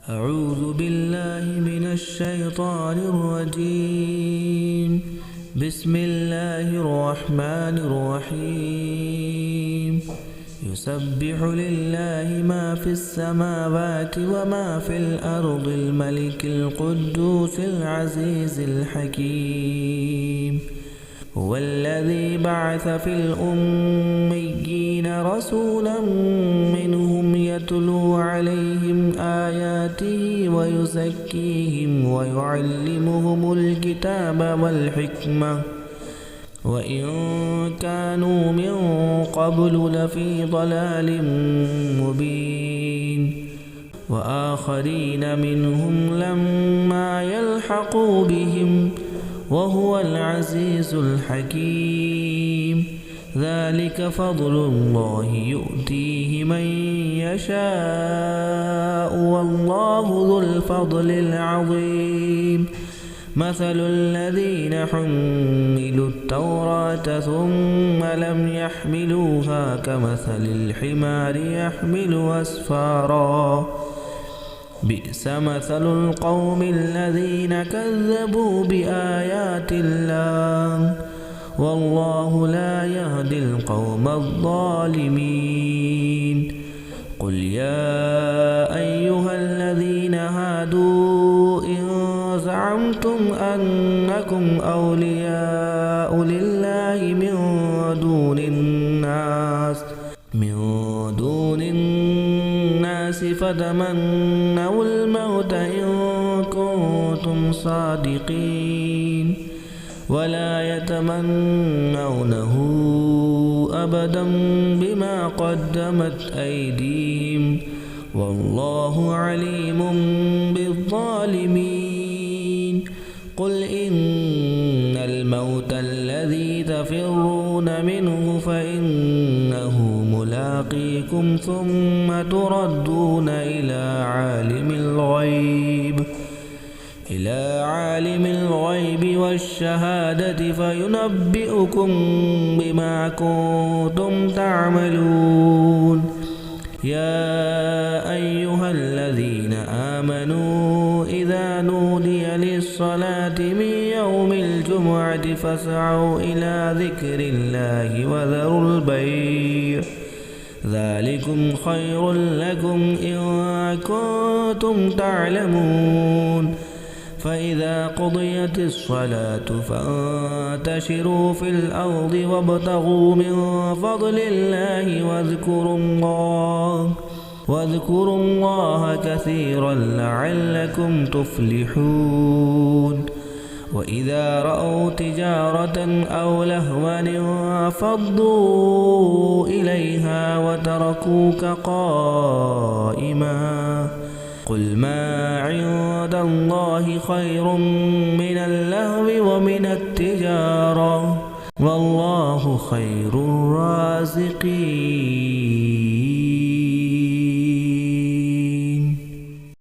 أعوذ بالله من الشيطان الرجيم. بسم الله الرحمن الرحيم. يسبح لله ما في السماوات وما في الأرض الملك القدوس العزيز الحكيم. هو الذي بعث في الأميين رسولا منهم يتلو عليهم آياته ويزكيهم ويعلمهم الكتاب والحكمة وإن كانوا من قبل لفي ضلال مبين. وآخرين منهم لما يلحقوا بهم وهو العزيز الحكيم. ذلك فضل الله يؤتيه من يشاء والله ذو الفضل العظيم. مثل الذين حملوا التوراة ثم لم يحملوها كمثل الحمار يحمل أسفارا. بئس مثل القوم الذين كذبوا بآيات الله والله لا يهدي القوم الظالمين. قل يا أيها الذين هادوا إن زعمتم أنكم أولياء لله من دون الناس فتمنوا الموت إن كنتم صادقين ولا يتمنونه أبدا بما قدمت أيديهم والله عليم بالظالمين. قل إن الموت الذي تفرون منه فإنه ملاقيكم ثم تردون إلى عالم الغيب والشهادة فينبئكم بما كنتم تعملون. يا أيها الذين آمنوا إذا نودي للصلاة من يوم الجمعة فاسعوا إلى ذكر الله وذروا البيع ذلكم خير لكم إن كنتم تعلمون. فإذا قضيت الصلاة فانتشروا في الأرض وابتغوا من فضل الله واذكروا الله كثيرا لعلكم تفلحون. وإذا رأوا تجارة أو لهوا انفضوا إليها وتركوك قائما. قل ما عند الله خير من اللهو ومن التجارة والله خير الرازقين.